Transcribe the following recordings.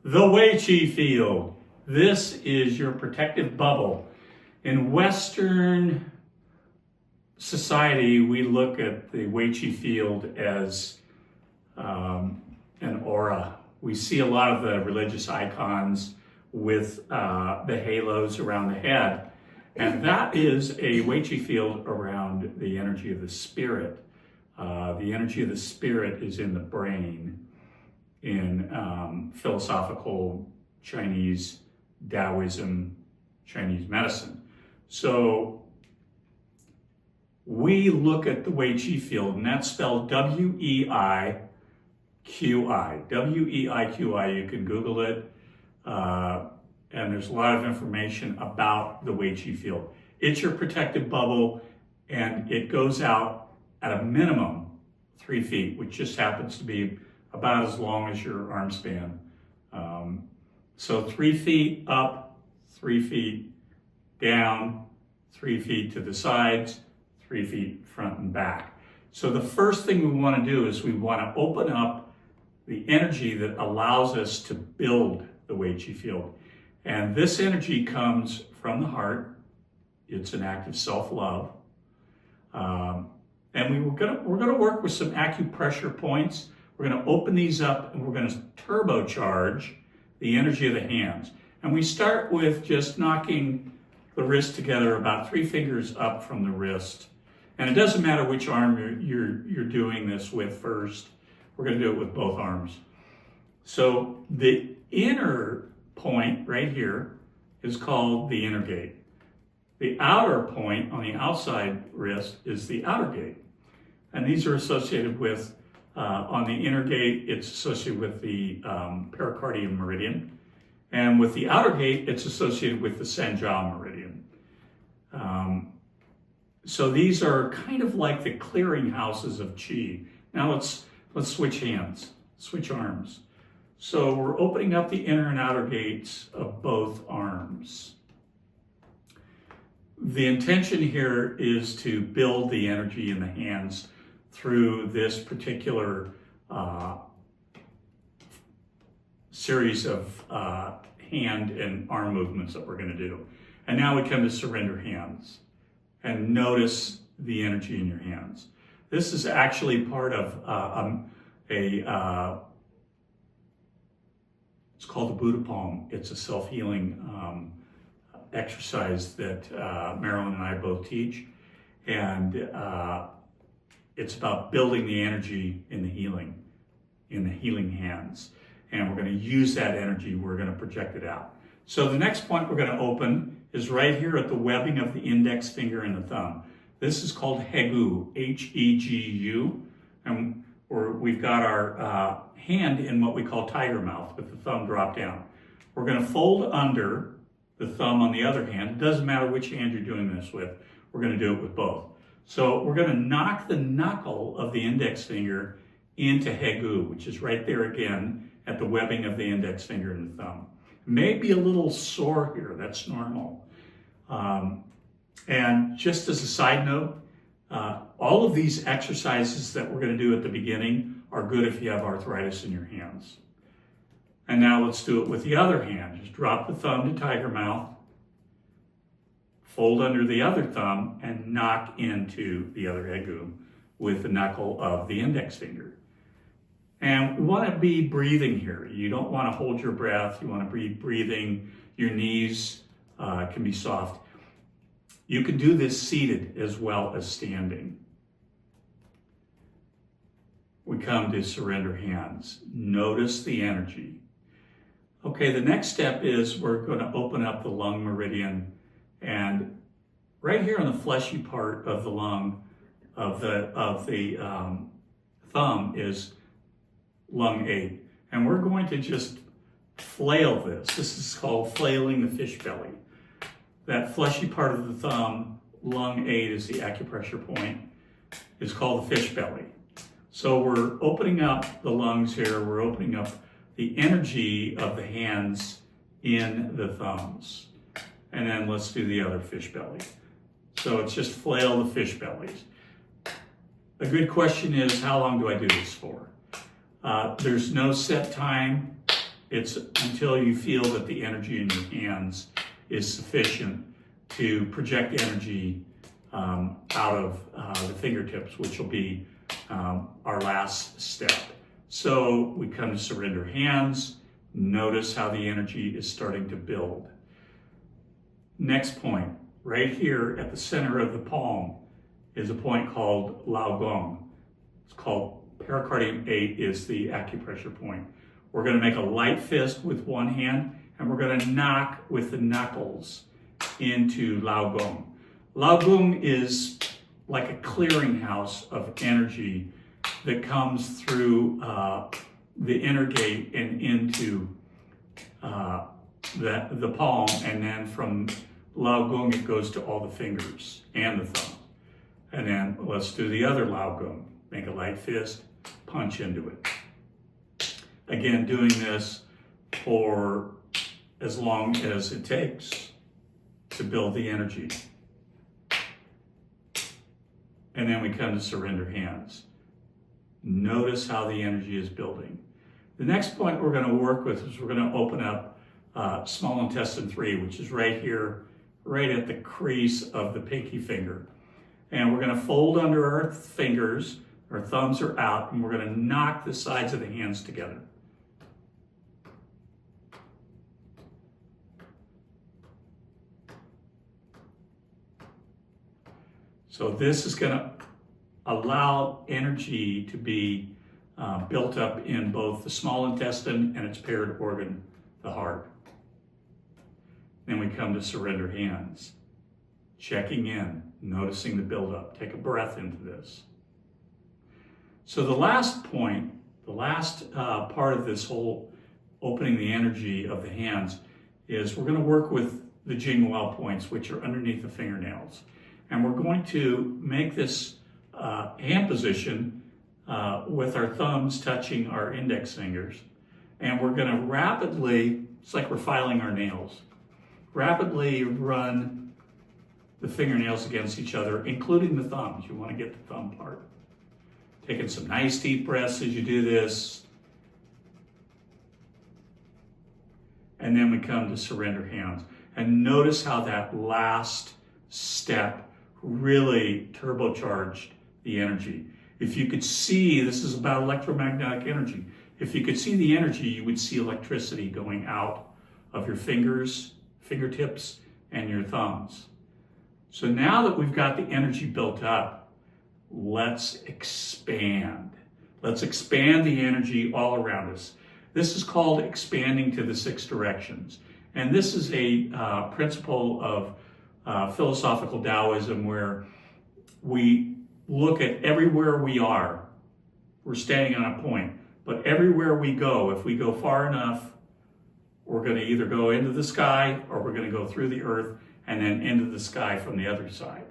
The Wei Qi Field. This is your protective bubble. In Western society, we look at the Wei Qi Field as an aura. We see a lot of the religious icons with the halos around the head. And that is a Wei Qi Field around the energy of the spirit. The energy of the spirit is in the brain in philosophical Chinese Taoism, Chinese medicine. So we look at the Wei Qi Field, and that's spelled W-E-I-Q-I. W-E-I-Q-I, you can Google it, and there's a lot of information about the Wei Qi Field. It's your protective bubble, and it goes out at a minimum 3 feet, which just happens to be about as long as your arm span. So 3 feet up, 3 feet down, 3 feet to the sides, 3 feet front and back. So the first thing we want to do is we want to open up the energy that allows us to build the Wei Qi Field. And this energy comes from the heart. It's an act of self-love. And we're gonna work with some acupressure points. We're gonna open these up and we're gonna turbocharge the energy of the hands. And we start with just knocking the wrist together about 3 fingers up from the wrist. And it doesn't matter which arm you're doing this with first. We're gonna do it with both arms. So the inner point right here is called the inner gate. The outer point on the outside wrist is the outer gate. And these are associated with, on the inner gate, it's associated with the pericardium meridian. And with the outer gate, it's associated with the Sanjiao meridian. So these are kind of like the clearinghouses of qi. Now let's switch hands, switch arms. So we're opening up the inner and outer gates of both arms. The intention here is to build the energy in the hands through this particular series of hand and arm movements that we're going to do. And now we come to surrender hands and notice the energy in your hands. This is actually part of it's called the Buddha Palm. It's a self-healing exercise that Marilyn and I both teach. And it's about building the energy in the healing hands. And we're going to use that energy, we're going to project it out. So the next point we're going to open is right here at the webbing of the index finger and the thumb. This is called Hegu, H-E-G-U. And we've got our hand in what we call tiger mouth with the thumb drop down. We're going to fold under the thumb on the other hand. It doesn't matter which hand you're doing this with. We're going to do it with both. So we're going to knock the knuckle of the index finger into Hegu, which is right there again at the webbing of the index finger and the thumb. Maybe a little sore here, that's normal. And just as a side note, all of these exercises that we're going to do at the beginning are good if you have arthritis in your hands. And now let's do it with the other hand. Just drop the thumb to tiger mouth, fold under the other thumb, and knock into the other Hegu with the knuckle of the index finger. And we want to be breathing here. You don't want to hold your breath. You want to be breathing. Your knees can be soft. You can do this seated as well as standing. We come to surrender hands. Notice the energy. Okay, the next step is we're going to open up the lung meridian, and right here on the fleshy part of the lung of the thumb is lung 8. And we're going to just flail this. This is called flailing the fish belly. That fleshy part of the thumb, lung 8 is the acupressure point, is called the fish belly. So we're opening up the lungs here. We're opening up the energy of the hands in the thumbs. And then let's do the other fish belly. So it's just flail the fish bellies. A good question is, how long do I do this for? There's no set time. It's until you feel that the energy in your hands is sufficient to project energy out of the fingertips, which will be our last step. So we come to surrender hands. Notice how the energy is starting to build. Next point, right here at the center of the palm is a point called Lao Gong. It's called pericardium 8 is the acupressure point. We're going to make a light fist with one hand, and we're going to knock with the knuckles into Lao Gong. Lao Gong is like a clearinghouse of energy that comes through the inner gate and into the palm, and then from Lao Gong it goes to all the fingers and the thumb. And then let's do the other Lao Gong. Make a light fist, punch into it. Again, doing this for as long as it takes to build the energy. And then we come to surrender hands. Notice how the energy is building. The next point we're going to work with is we're going to open up small intestine 3, which is right here, right at the crease of the pinky finger. And we're going to fold under our fingers, our thumbs are out, and we're going to knock the sides of the hands together. So this is going to allow energy to be built up in both the small intestine and its paired organ, the heart. Then we come to surrender hands. Checking in, noticing the buildup. Take a breath into this. So the last point, the last part of this whole opening the energy of the hands is we're going to work with the Jingwao points, which are underneath the fingernails. And we're going to make this hand position with our thumbs touching our index fingers. And we're going to rapidly, it's like we're filing our nails, rapidly run the fingernails against each other, including the thumbs. You want to get the thumb part. Taking some nice deep breaths as you do this. And then we come to surrender hands. And notice how that last step really turbocharged the energy. If you could see, this is about electromagnetic energy. If you could see the energy, you would see electricity going out of your fingers, fingertips, and your thumbs. So now that we've got the energy built up, let's expand. Let's expand the energy all around us. This is called expanding to the 6 directions. And this is a principle of philosophical Taoism where we look at everywhere we are. We're standing on a point, but everywhere we go, if we go far enough, we're going to either go into the sky or we're going to go through the earth and then into the sky from the other side,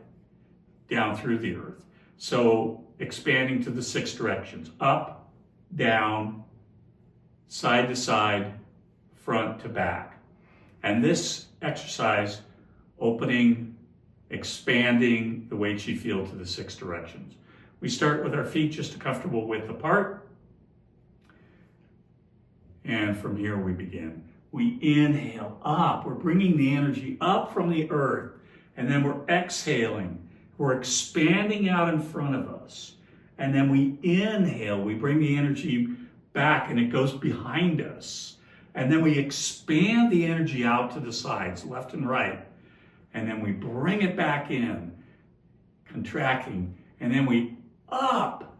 down through the earth. So expanding to the 6 directions, up, down, side to side, front to back. And this exercise, opening, expanding the Wei Qi Field to the 6 directions. We start with our feet just a comfortable width apart. And from here we begin. We inhale up. We're bringing the energy up from the earth. And then we're exhaling. We're expanding out in front of us. And then we inhale. We bring the energy back and it goes behind us. And then we expand the energy out to the sides, left and right. And then we bring it back in, contracting. And then we up,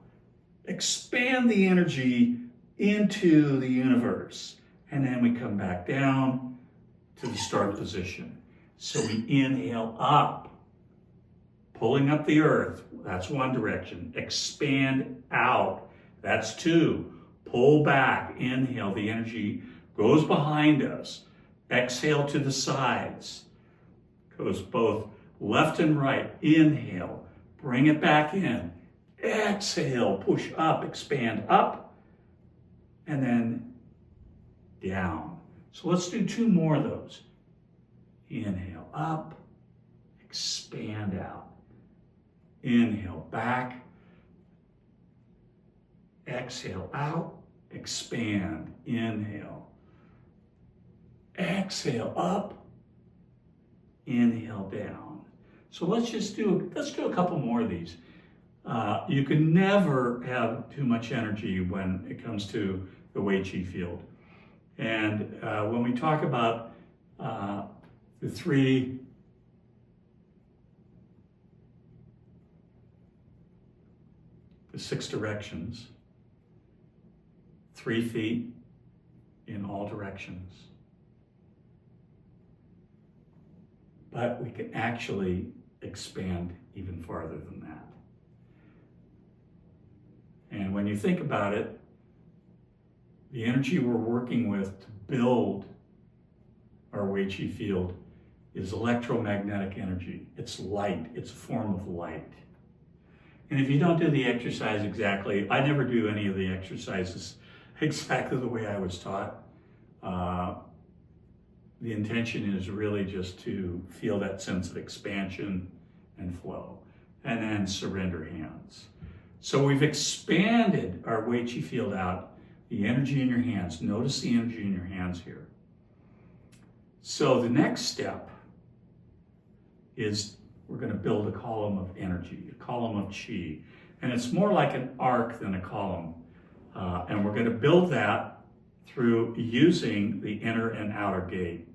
expand the energy into the universe. And then we come back down to the start position. So we inhale up, pulling up the earth. That's 1 direction. Expand out. That's 2. Pull back. Inhale. The energy goes behind us. Exhale to the sides. Goes both left and right. Inhale. Bring it back in. Exhale. Push up. Expand up. And then down. So let's do 2 more of those. Inhale up. Expand out. Inhale back. Exhale out. Expand. Inhale. exhale up, inhale down. So let's do a couple more of these. You can never have too much energy when it comes to the Wei Qi Field. And when we talk about the six directions, 3 feet in all directions. But we can actually expand even farther than that. And when you think about it, the energy we're working with to build our Wei Qi Field is electromagnetic energy. It's light. It's a form of light. And if you don't do the exercise exactly, I never do any of the exercises exactly the way I was taught. The intention is really just to feel that sense of expansion and flow, and then surrender hands. So we've expanded our Wei Qi Field out, the energy in your hands. Notice the energy in your hands here. So the next step is we're going to build a column of energy, a column of qi. And it's more like an arc than a column. And we're going to build that through using the inner and outer gate.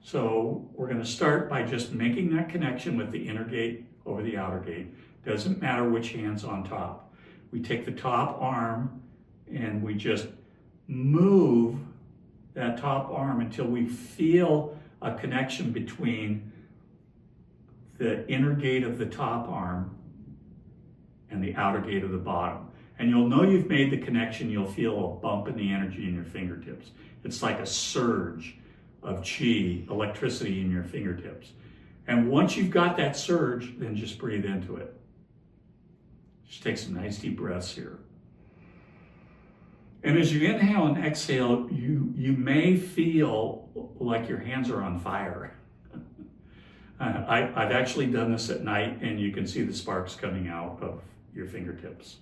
So we're going to start by just making that connection with the inner gate over the outer gate. Doesn't matter which hand's on top. We take the top arm and we just move that top arm until we feel a connection between the inner gate of the top arm and the outer gate of the bottom. And you'll know you've made the connection. You'll feel a bump in the energy in your fingertips. It's like a surge of qi, electricity in your fingertips. And once you've got that surge, then just breathe into it. Just take some nice deep breaths here. And as you inhale and exhale, you may feel like your hands are on fire. I've actually done this at night, and you can see the sparks coming out of your fingertips.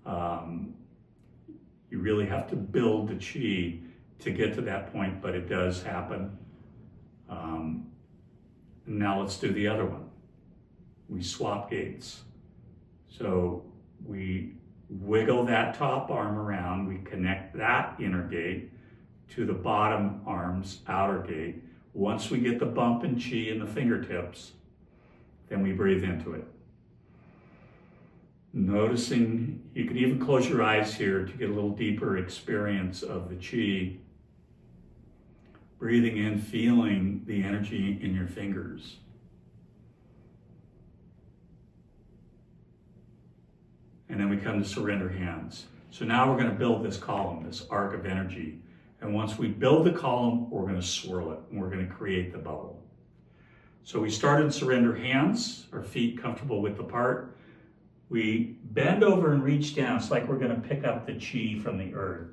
You really have to build the qi to get to that point, but it does happen. Now let's do the other one. We swap gates. So we wiggle that top arm around, we connect that inner gate to the bottom arm's outer gate. Once we get the bump in qi in the fingertips, then we breathe into it. Noticing, you can even close your eyes here to get a little deeper experience of the qi. Breathing in, feeling the energy in your fingers. And then we come to surrender hands. So now we're going to build this column, this arc of energy. And once we build the column, we're going to swirl it, and we're going to create the bubble. So we start in surrender hands, our feet comfortable width apart. We bend over and reach down. It's like we're going to pick up the qi from the earth.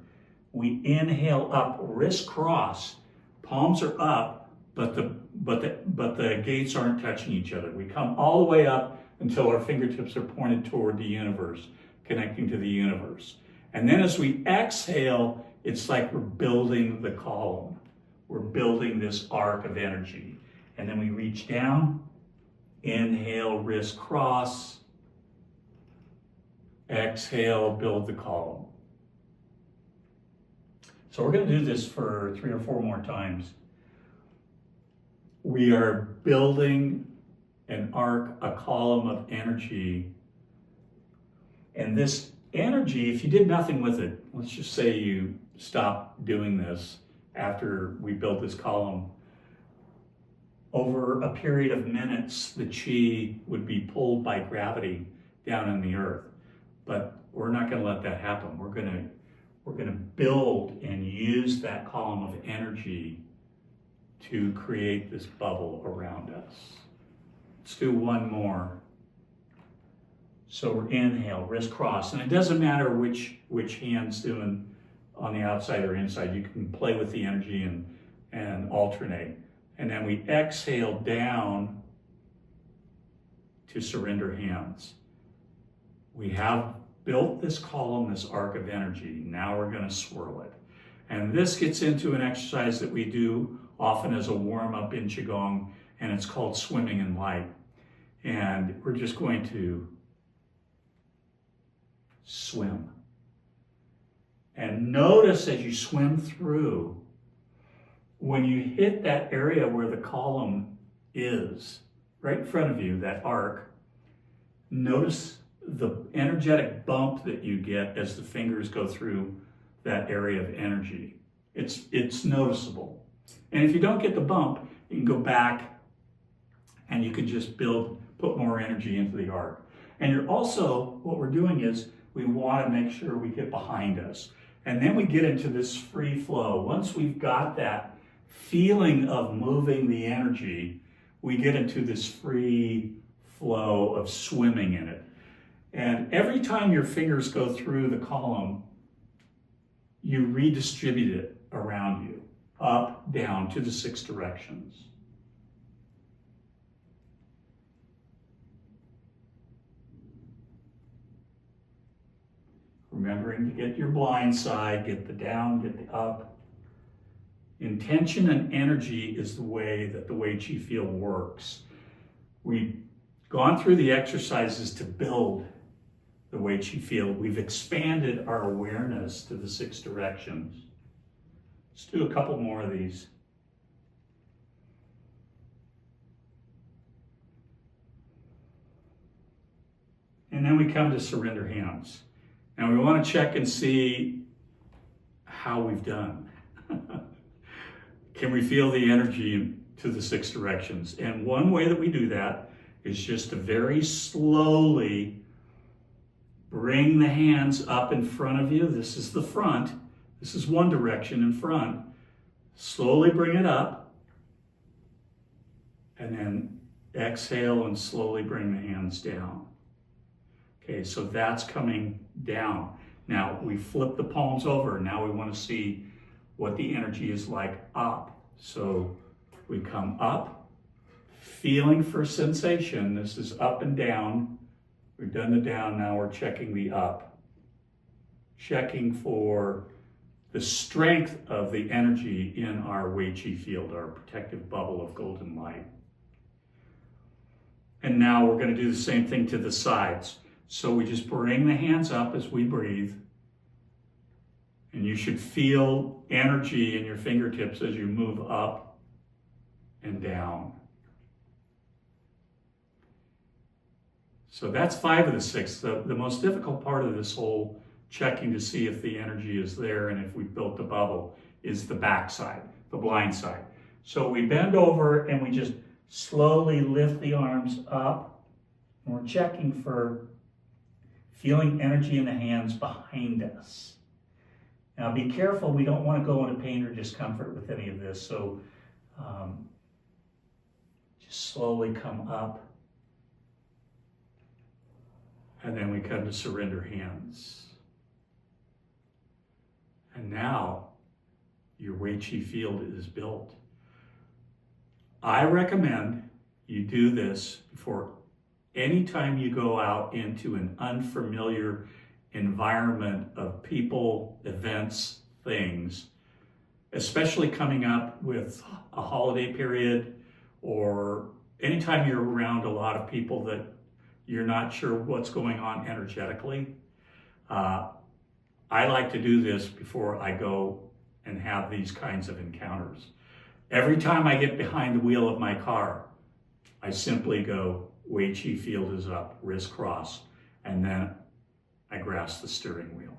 We inhale up, wrist cross, palms are up, but the gates aren't touching each other. We come all the way up until our fingertips are pointed toward the universe, connecting to the universe. And then as we exhale, it's like we're building the column. We're building this arc of energy. And then we reach down, inhale, wrist cross, exhale, build the column. So we're going to do this for 3 or 4 more times. We are building an arc, a column of energy. And this energy, if you did nothing with it, let's just say you stopped doing this after we built this column, over a period of minutes, the qi would be pulled by gravity down in the earth. But we're not going to let that happen. We're going to build and use that column of energy to create this bubble around us. Let's do one more. So we're inhale, wrist cross, and it doesn't matter which hand's doing on the outside or inside. You can play with the energy and alternate. And then we exhale down to surrender hands. We have built this column, this arc of energy. Now we're going to swirl it. And this gets into an exercise that we do often as a warm-up in Qigong, and it's called swimming in light. And we're just going to swim. And notice as you swim through, when you hit that area where the column is, right in front of you, that arc, notice the energetic bump that you get as the fingers go through that area of energy. It's noticeable. And if you don't get the bump, you can go back and you can just put more energy into the arc. And you're also, what we're doing is we want to make sure we get behind us. And then we get into this free flow. Once we've got that feeling of moving the energy, we get into this free flow of swimming in it. And every time your fingers go through the column, you redistribute it around you, up, down, to the 6 directions. Remembering to get your blind side, get the down, get the up. Intention and energy is the way that the Wei Qi Field works. We've gone through the exercises to build the Wei Qi Field. We've expanded our awareness to the 6 directions. Let's do a couple more of these. And then we come to surrender hands. Now we want to check and see how we've done. Can we feel the energy to the 6 directions? And one way that we do that is just to very slowly bring the hands up in front of you. This is the front. This is one direction in front. Slowly bring it up. And then exhale and slowly bring the hands down. Okay, so that's coming down. Now we flip the palms over. Now we want to see what the energy is like up. So we come up, feeling for sensation. This is up and down. We've done the down, now we're checking the up. Checking for the strength of the energy in our Wei Qi Field, our protective bubble of golden light. And now we're going to do the same thing to the sides. So we just bring the hands up as we breathe. And you should feel energy in your fingertips as you move up and down. So that's 5 of the 6. The most difficult part of this whole checking to see if the energy is there and if we built the bubble is the back side, the blind side. So we bend over and we just slowly lift the arms up. And we're checking for feeling energy in the hands behind us. Now be careful, we don't want to go into pain or discomfort with any of this. So just slowly come up. And then we come to surrender hands. And now your Wei Qi Field is built. I recommend you do this before anytime you go out into an unfamiliar environment of people, events, things, especially coming up with a holiday period or anytime you're around a lot of people that you're not sure what's going on energetically. I like to do this before I go and have these kinds of encounters. Every time I get behind the wheel of my car, I simply go, Wei Qi Field is up, wrist cross, and then I grasp the steering wheel.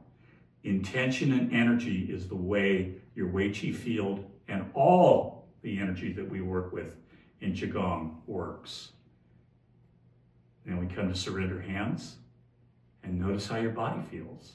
Intention and energy is the way your Wei Qi Field and all the energy that we work with in Qigong works. Then we come to surrender hands and notice how your body feels.